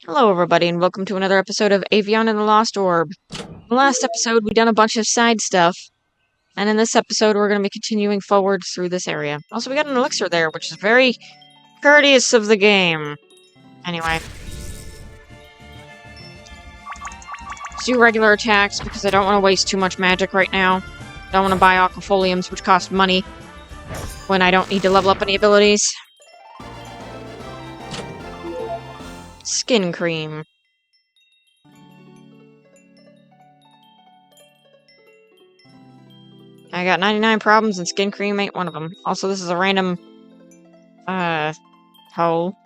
Hello, everybody, and welcome to another episode of Aveyond and the Lost Orb. In the last episode, we done a bunch of side stuff, and in this episode, we're going to be continuing forward through this area. Also, we got an elixir there, which is very courteous of the game. Anyway. Let's do regular attacks, because I don't want to waste too much magic right now. Don't want to buy aquafoliums, which cost money, when I don't need to level up any abilities. Skin cream. I got 99 problems and skin cream ain't one of them. Also, this is a random, hole.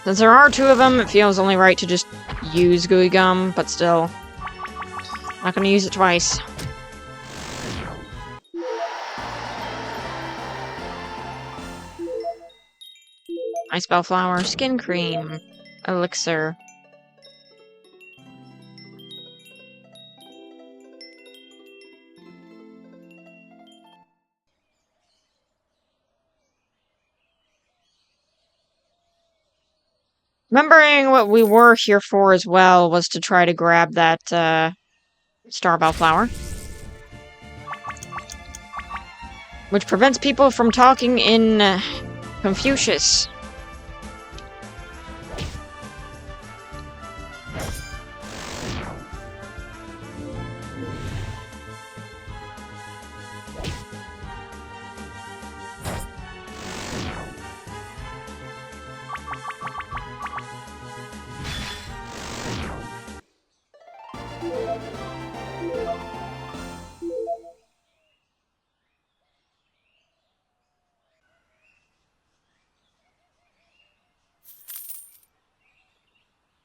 Since there are two of them, it feels only right to just use Gooey Gum, but still. Not gonna use it twice. Ice Bellflower, Skin Cream, Elixir. Remembering what we were here for as well was to try to grab that, Star Bellflower. Which prevents people from talking in, Confucius.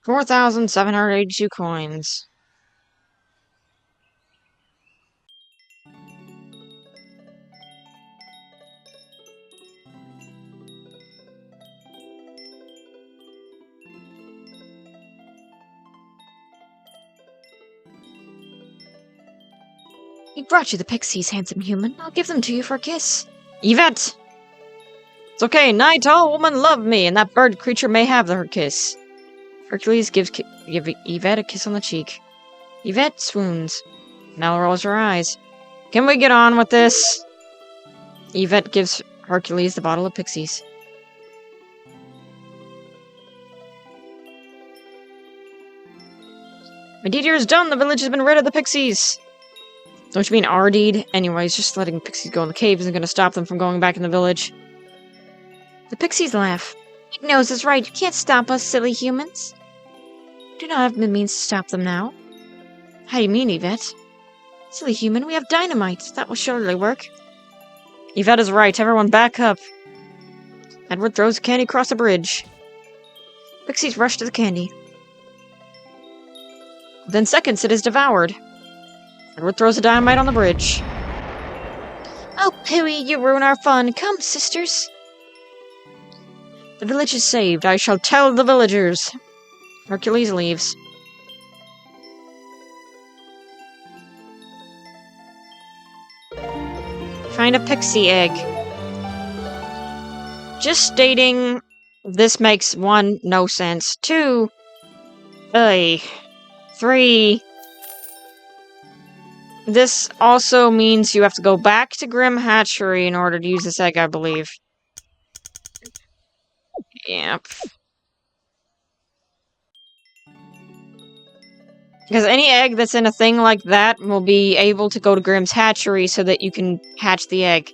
$4,782 coins. He brought you the pixies, handsome human. I'll give them to you for a kiss. Yvette! It's okay, night, all woman love me, and that bird creature may have her kiss. Hercules gives Yvette a kiss on the cheek. Yvette swoons. Nell rolls her eyes. Can we get on with this? Yvette gives Hercules the bottle of pixies. My deed here is done. The village has been rid of the pixies. Don't you mean our deed? Anyways, just letting pixies go in the cave isn't going to stop them from going back in the village. The pixies laugh. Big Nose is right. You can't stop us, silly humans. We do not have the means to stop them now. How do you mean, Yvette? Silly human, we have dynamite. That will surely work. Yvette is right. Everyone back up. Edward throws the candy across the bridge. Pixies rush to the candy. Within seconds, it is devoured. Edward throws the dynamite on the bridge. Oh, pooey, you ruin our fun. Come, sisters. The village is saved. I shall tell the villagers. Hercules leaves. Find a pixie egg. Just stating, this makes 1, no sense. 2, 3. This also means you have to go back to Grim Hatchery in order to use this egg, I believe. Yep. Because any egg that's in a thing like that will be able to go to Grimm's hatchery so that you can hatch the egg.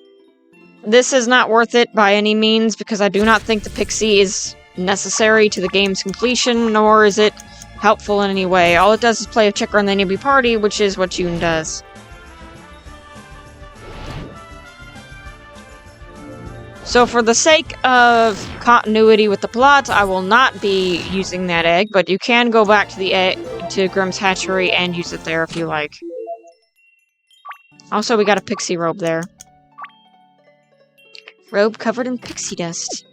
This is not worth it by any means, because I do not think the pixie is necessary to the game's completion, nor is it helpful in any way. All it does is play a checker on the enemy party, which is what June does. So for the sake of continuity with the plot, I will not be using that egg, but you can go back to the to Grimm's hatchery and use it there if you like. Also, we got a pixie robe there. Robe covered in pixie dust.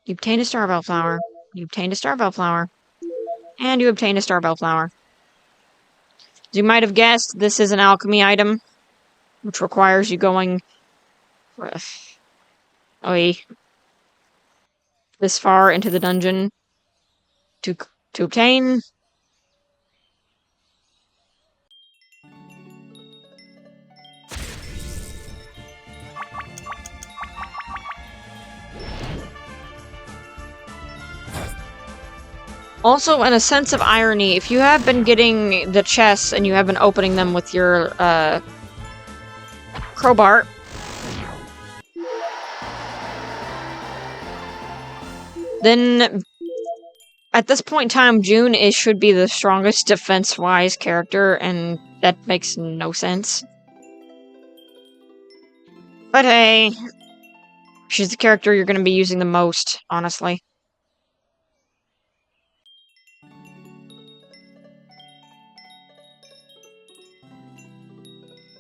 You obtained a Starbell flower. You obtained a Starbell flower. And you obtained a Starbell flower. As you might have guessed, this is an alchemy item, which requires you going this far into the dungeon to obtain. Also, in a sense of irony, if you have been getting the chests and you have been opening them with your crowbar, then at this point in time, June should be the strongest defense-wise character, and that makes no sense. But hey, she's the character you're going to be using the most, honestly.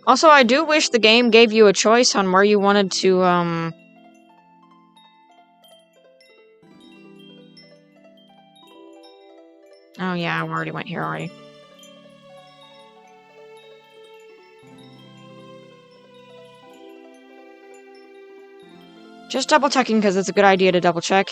Also, I do wish the game gave you a choice on where you wanted to, Oh yeah, I already went here already. Just double-checking, because it's a good idea to double-check.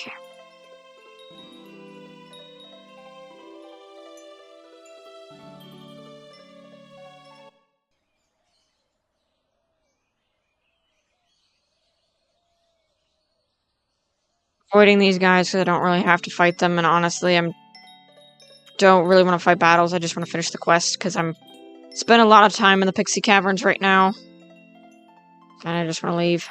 Avoiding these guys because I don't really have to fight them, and honestly, don't really want to fight battles, I just want to finish the quest, because I'm spending a lot of time in the Pixie Caverns right now. And I just want to leave.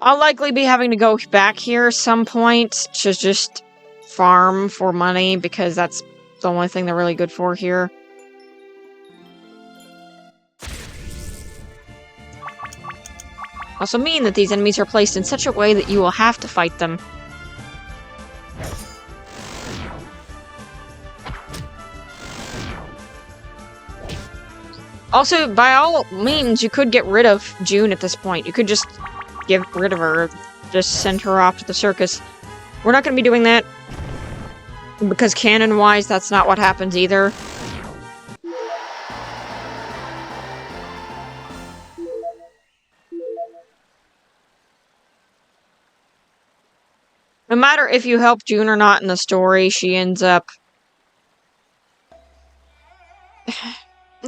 I'll likely be having to go back here some point to just farm for money, because that's the only thing they're really good for here. Also mean that these enemies are placed in such a way that you will have to fight them. Also, by all means, you could get rid of June at this point. You could just get rid of her, just send her off to the circus. We're not going to be doing that, because canon-wise, that's not what happens either. No matter if you help June or not in the story, she ends up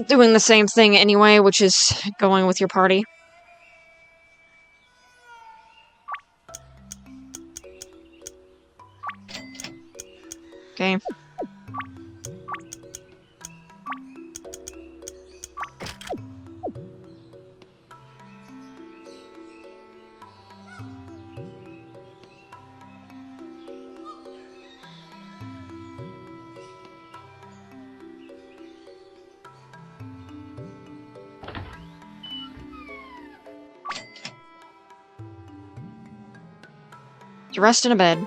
doing the same thing anyway, which is going with your party. Okay. To rest in a bed.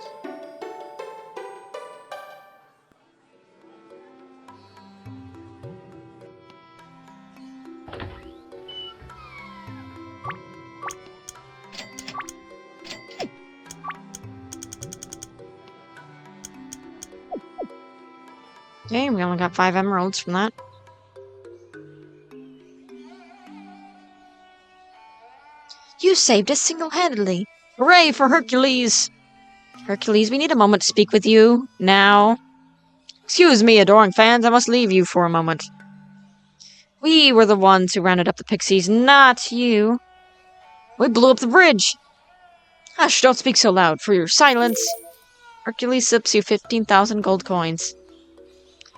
Okay, we only got 5 emeralds from that. You saved us single-handedly. Hooray for Hercules! Hercules, we need a moment to speak with you. Now. Excuse me, adoring fans, I must leave you for a moment. We were the ones who rounded up the pixies, not you. We blew up the bridge. Hush, don't speak so loud. For your silence. Hercules sips you 15,000 gold coins.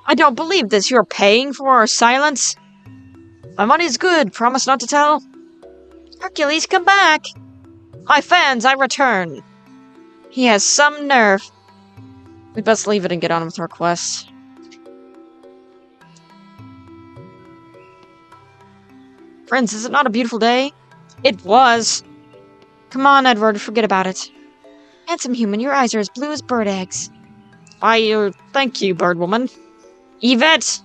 I don't believe this. You're paying for our silence? My money's good. Promise not to tell? Hercules, come back. My fans, I return. He has some nerve. We'd best leave it and get on with our quest. Friends, is it not a beautiful day? It was. Come on, Edward, forget about it. Handsome human, your eyes are as blue as bird eggs. Why, thank you, bird woman. Yvette!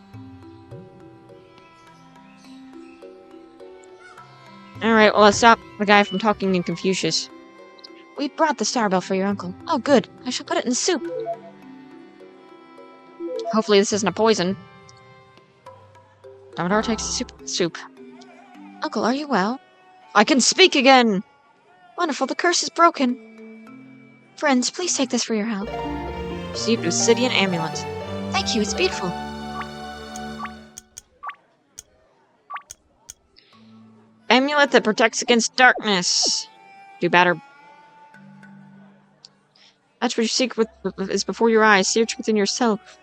Alright, well, let's stop the guy from talking in Confucius. We brought the star bell for your uncle. Oh, good. I shall put it in soup. Hopefully this isn't a poison. Dumbledore takes the soup. Uncle, are you well? I can speak again! Wonderful, the curse is broken. Friends, please take this for your help. Received Obsidian Amulet. Thank you, it's beautiful. Amulet that protects against darkness. Do better. That's what you seek is before your eyes. Search within yourself.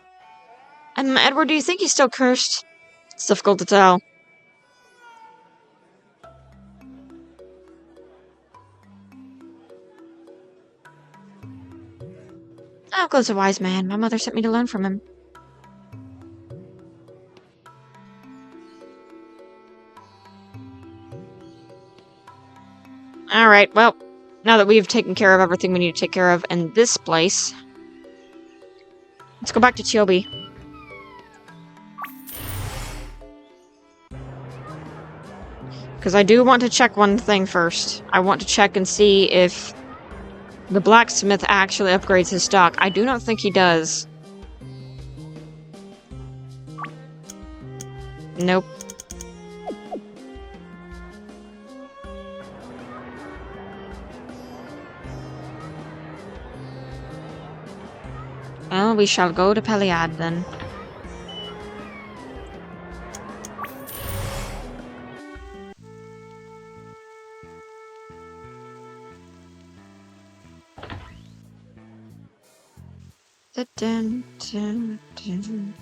Edward, do you think he's still cursed? It's difficult to tell. Uncle's a wise man. My mother sent me to learn from him. Alright, well, now that we've taken care of everything we need to take care of in this place, let's go back to Chobe. Because I do want to check one thing first. I want to check and see if the blacksmith actually upgrades his stock. I do not think he does. Nope. Well, we shall go to Peliad then. Dun, dun, dun.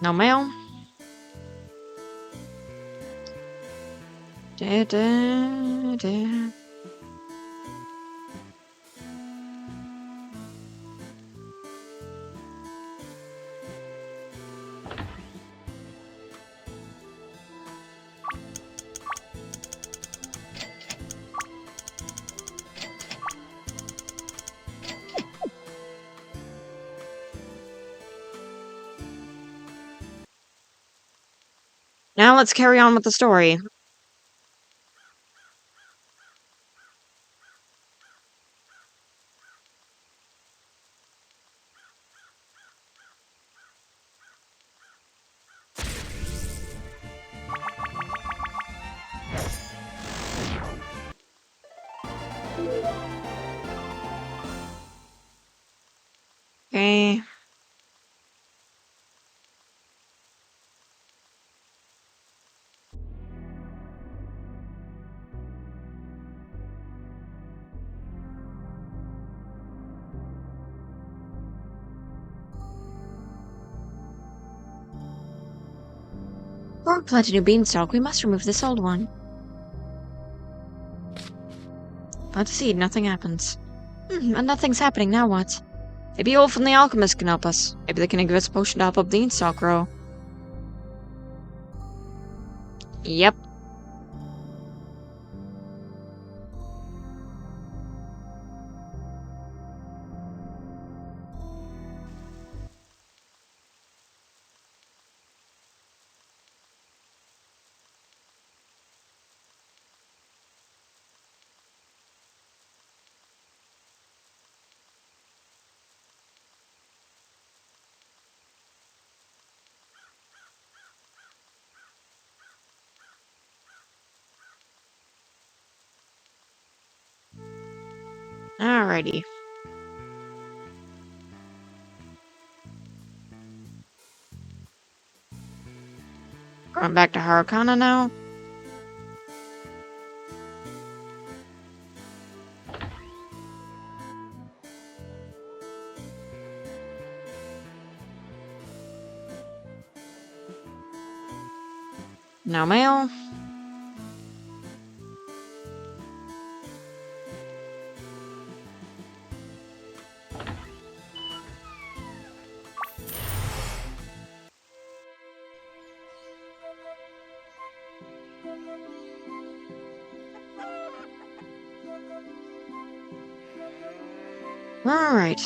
No mail. Da, da, da. Now let's carry on with the story. Okay. Before we plant a new beanstalk, we must remove this old one. Plant a seed, nothing happens. And nothing's happening, now what? Maybe Ulf and the alchemist can help us. Maybe they can give us a potion to help up the beanstalk grow. Yep. Alrighty. Going back to Harakana now. No mail. Alright.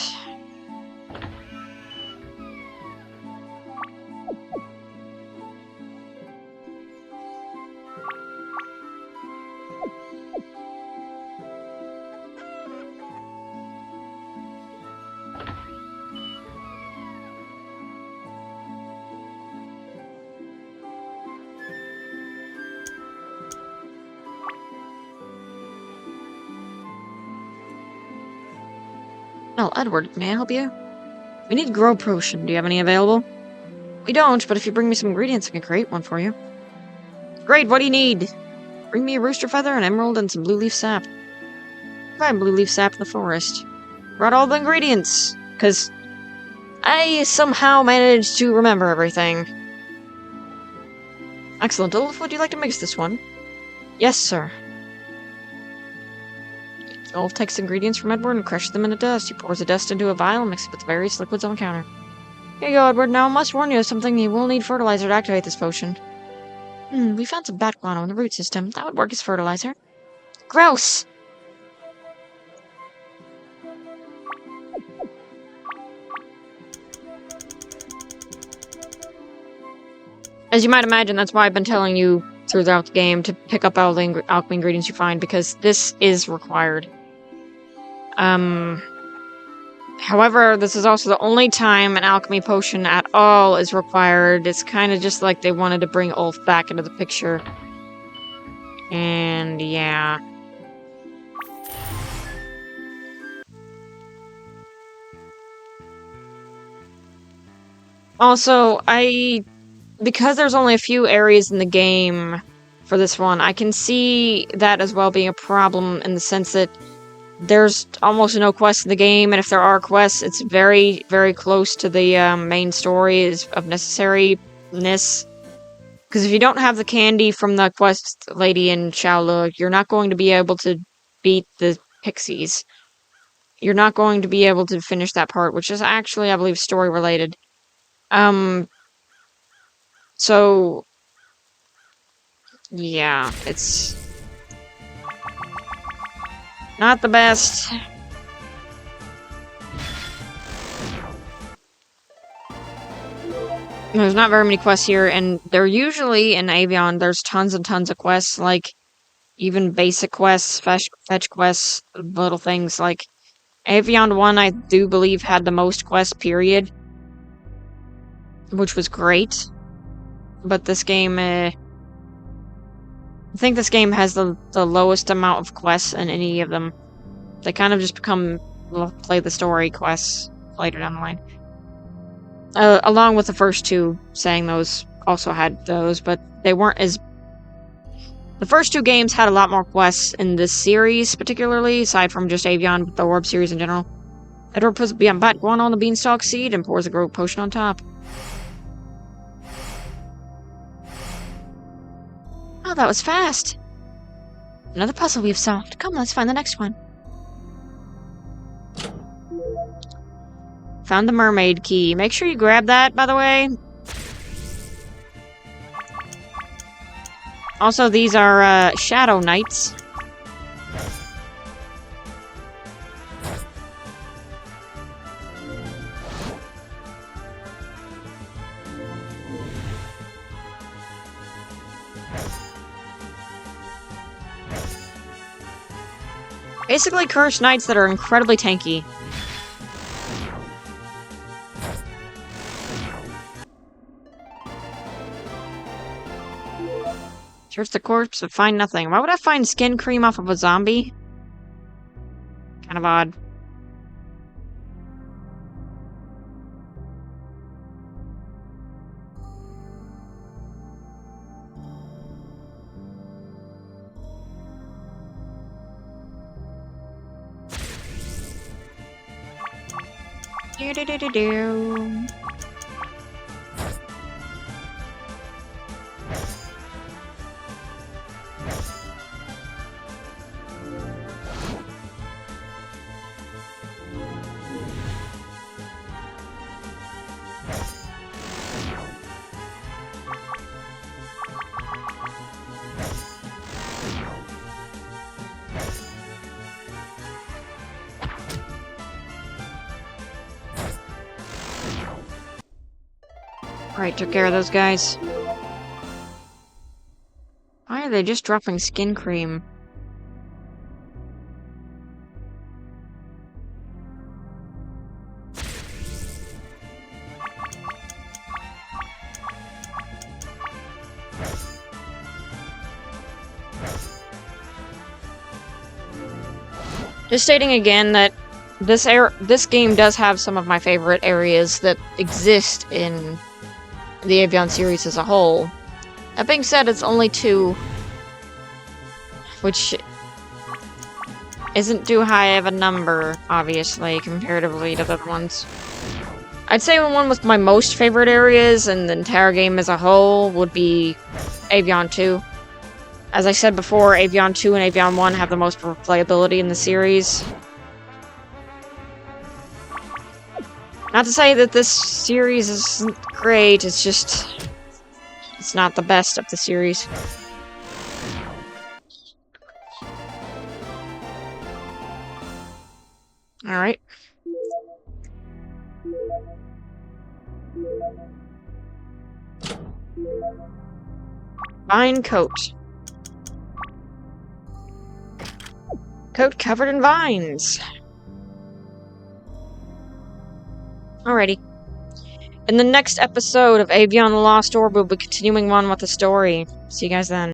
Well, Edward, may I help you? We need grow potion. Do you have any available? We don't, but if you bring me some ingredients, I can create one for you. Great, what do you need? Bring me a rooster feather, an emerald, and some blue leaf sap. Find blue leaf sap in the forest. Brought all the ingredients, because I somehow managed to remember everything. Excellent. Olaf, would you like to mix this one? Yes, sir. Olaf takes ingredients from Edward and crushes them into dust. He pours the dust into a vial and mixes it with various liquids on the counter. Here you go, Edward. Now I must warn you of something. You will need fertilizer to activate this potion. We found some bat guano in the root system. That would work as fertilizer. Gross! As you might imagine, that's why I've been telling you throughout the game to pick up all the alchemy ingredients you find, because this is required. However, this is also the only time an alchemy potion at all is required. It's kind of just like they wanted to bring Ulf back into the picture. And yeah. Also, because there's only a few areas in the game for this one, I can see that as well being a problem in the sense that there's almost no quests in the game, and if there are quests, it's very, very close to the main story of necessariness. Because if you don't have the candy from the quest lady in Shaolu, you're not going to be able to beat the pixies. You're not going to be able to finish that part, which is actually, I believe, story-related. So, yeah, it's not the best. There's not very many quests here, and they're usually in Aveyond, there's tons and tons of quests, like, even basic quests, fetch quests, little things, like, Aveyond 1, I do believe, had the most quests, period. Which was great. But this game, I think this game has the lowest amount of quests in any of them. They kind of just become play the story quests later down the line. Along with the first two, saying those also had those, but they weren't as... The first two games had a lot more quests in this series, particularly, aside from just Aveyond, the Orb series in general. Edward puts bat guano on the beanstalk seed and pours the grow potion on top. Oh, that was fast! Another puzzle we've solved. Come, let's find the next one. Found the mermaid key. Make sure you grab that, by the way. Also, these are, Shadow Knights. Basically, cursed knights that are incredibly tanky. Search the corpse, but find nothing. Why would I find skin cream off of a zombie? Kind of odd. Do-do-do-do-do. Alright, took care of those guys. Why are they just dropping skin cream? Just stating again that this game does have some of my favorite areas that exist in the Aveyond series as a whole. That being said, it's only 2, which isn't too high of a number, obviously, comparatively to the other ones. I'd say one with my most favorite areas in the entire game as a whole would be Aveyond 2. As I said before, Aveyond 2 and Aveyond 1 have the most replayability in the series. Not to say that this series isn't great, it's just... it's not the best of the series. Alright. Vine coat. Coat covered in vines. Alrighty. In the next episode of Aveyond The Lost Orb, we'll be continuing on with the story. See you guys then.